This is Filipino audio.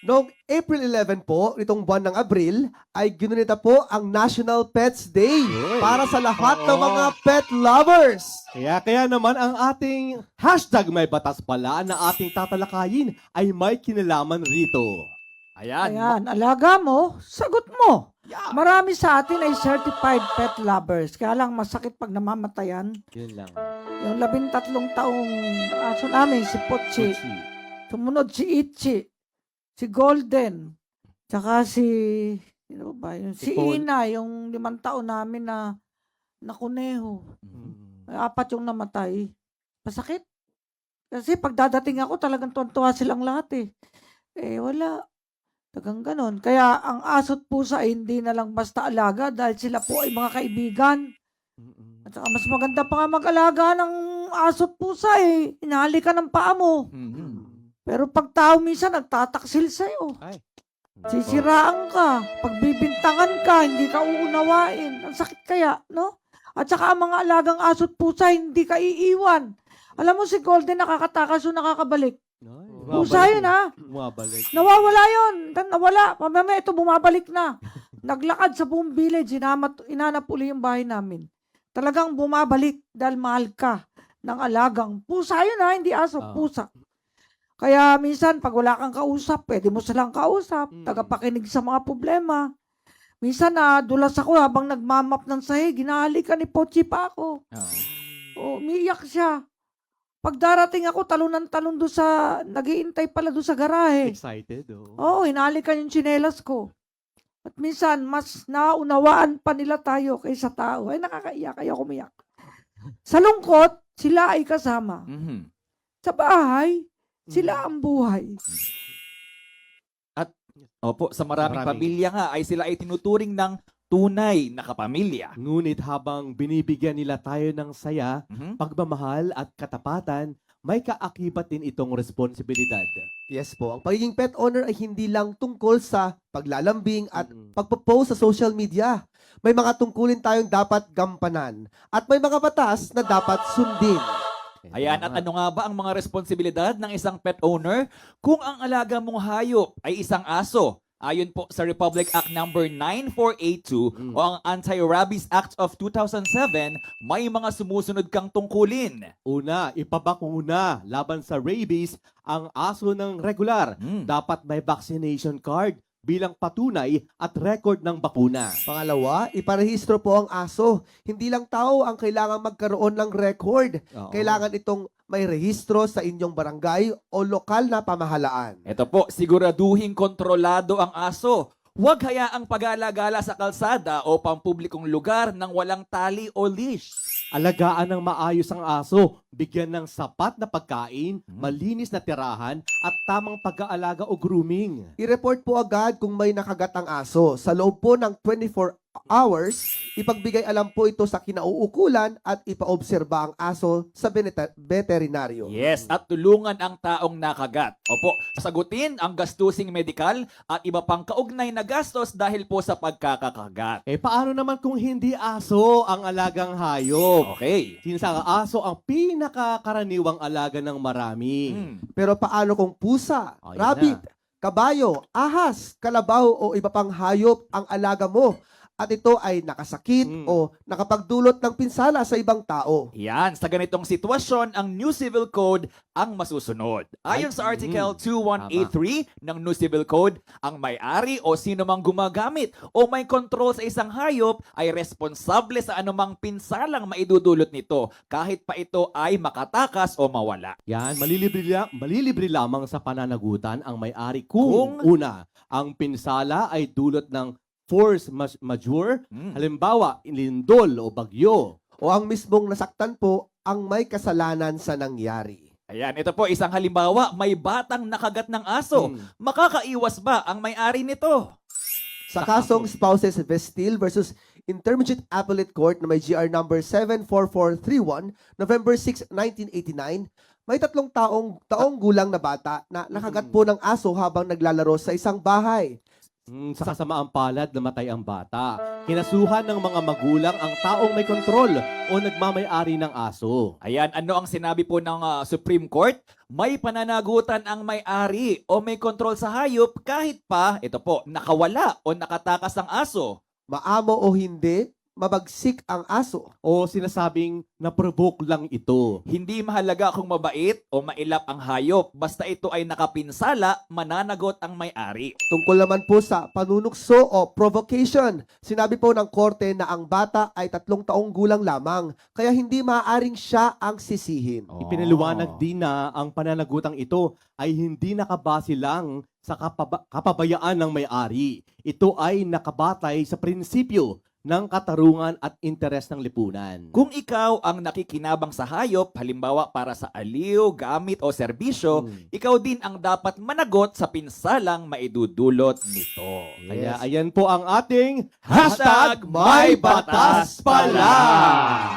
Noong April 11 po, nitong buwan ng Abril, ay ginunita po ang National Pets Day para sa lahat ng mga pet lovers. Kaya naman ang ating hashtag may batas pala na ating tatalakayin ay may kinalaman rito. Ayan, alaga mo, sagot mo. Marami sa atin ay certified pet lovers. Kaya lang masakit pag namamatayan. Yun lang. Yung 13 taong aso namin, si Pochi. Sumunod si Ichi. Si Golden. Tsaka sino ba yun? Si Paul. Ina, yung 5 taon namin na kuneho. Ay, 4 yung namatay. Masakit. Kasi pag dadating ako, talagang tuwan-tuwa silang lahat eh. Eh, wala. Tagang ganon. Kaya ang aso't pusa ay hindi na lang basta alaga dahil sila po ay mga kaibigan. At saka mas maganda pa nga mag-alaga ng aso't pusa eh. Inahalikan ng paa mo. Pero pag tao minsan nagtataksil sa'yo. Ay. Sisiraan ka. Pagbibintangan ka, hindi ka uunawain. Ang sakit kaya, no? At saka ang mga alagang aso't pusa, hindi ka iiwan. Alam mo si Golden nakakatakas yung nakakabalik. Pusa yun ha. Bumabalik. Nawawala yun. Nawala. Mamaya ito bumabalik na. Naglakad sa buong village. Inanap uli yung bahay namin. Talagang bumabalik dahil mahal ka ng alagang. Pusa yun ha. Hindi aso. Pusa. Kaya minsan pag wala kang kausap, pwede mo silang kausap. Tagapakinig sa mga problema. Minsan dulas ako habang nagmamap ng sahig. Ginahalikan ni Pochi pa ako. Umiiyak siya. Pag darating ako, talon doon sa, nag-iintay pala doon sa garahe. Excited, Oo, hinalikan yung tsinelas ko. At minsan, mas naunawaan pa nila tayo kaysa tao. Ay, nakakaiyak. Ayaw kumiyak. Sa lungkot, sila ay kasama. Sa bahay, sila ang buhay. Opo, sa maraming pamilya nga ay sila ay tinuturing ng tunay na kapamilya. Ngunit habang binibigyan nila tayo ng saya, pagmamahal at katapatan, may kaakibat din itong responsibilidad. Yes po, ang pagiging pet owner ay hindi lang tungkol sa paglalambing at pagpo-post sa social media. May mga tungkulin tayong dapat gampanan at may mga batas na dapat sundin. Ayan, at ano nga ba ang mga responsibilidad ng isang pet owner kung ang alaga mong hayop ay isang aso? Ayon po sa Republic Act number 9482 o ang Anti-Rabies Act of 2007, may mga sumusunod kang tungkulin. Una, ipabakuna laban sa rabies ang aso ng regular. Dapat may vaccination card bilang patunay at record ng bakuna. Pangalawa, iparehistro po ang aso. Hindi lang tao ang kailangan magkaroon ng record. Kailangan itong may rehistro sa inyong barangay o lokal na pamahalaan. Ito po, siguraduhin kontrolado ang aso. Huwag hayaang pag-alagala sa kalsada o pampublikong lugar nang walang tali o leash. Alagaan ng maayos ang aso, bigyan ng sapat na pagkain, malinis na tirahan, at tamang pag-aalaga o grooming. I-report po agad kung may nakagat ang aso. Sa loob po ng 24 hours, ipagbigay alam po ito sa kinauukulan at ipaobserba ang aso sa veterinaryo. Yes, at tulungan ang taong nakagat. Opo, sagutin ang gastusing medikal at iba pang kaugnay na gastos dahil po sa pagkakakagat. Paano naman kung hindi aso ang alagang hayop? Okay. Since ang aso ang pinakakaraniwang alaga ng marami. Pero paano kung pusa, Ayun rabbit, kabayo, ahas, kalabaw o iba pang hayop ang alaga mo at ito ay nakasakit o nakapagdulot ng pinsala sa ibang tao? Yan, sa ganitong sitwasyon, ang New Civil Code ang masusunod. Ayon sa Article 2183 ng New Civil Code, ang may-ari o sino mang gumagamit o may control sa isang hayop ay responsable sa anumang pinsalang maidudulot nito kahit pa ito ay makatakas o mawala. Yan, malilibre lamang sa pananagutan ang may-ari kung una, ang pinsala ay dulot ng force majeure, halimbawa, lindol o bagyo. O ang mismong nasaktan po ang may kasalanan sa nangyari. Ayan, ito po isang halimbawa, may batang nakagat ng aso. Makakaiwas ba ang may-ari nito? Sa kasong Spouses Vestil versus Intermediate Appellate Court na may GR number 74431, November 6, 1989, may 3 taong gulang na bata na nakagat po ng aso habang naglalaro sa isang bahay. Sa kasamaang palad, namatay ang bata. Kinasuhan ng mga magulang ang taong may kontrol o nagmamay-ari ng aso. Ayan, ano ang sinabi po ng Supreme Court? May pananagutan ang may-ari o may kontrol sa hayop kahit pa, ito po, nakawala o nakatakas ang aso. Maamo o hindi, mabagsik ang aso. O sinasabing na-provoke lang ito. Hindi mahalaga kung mabait o mailap ang hayop, basta ito ay nakapinsala, mananagot ang may-ari. Tungkol naman po sa panunukso o provocation, sinabi po ng korte na ang bata ay 3 taong gulang lamang, kaya hindi maaaring siya ang sisihin. Ipinaliwanag din na ang pananagutang ito ay hindi nakabase lang sa kapabayaan ng may-ari. Ito ay nakabatay sa prinsipyo ng katarungan at interes ng lipunan. Kung ikaw ang nakikinabang sa hayop, halimbawa para sa aliw, gamit o serbisyo, ikaw din ang dapat managot sa pinsalang maidudulot nito. Kaya ayan po ang ating Hashtag May Batas Pala!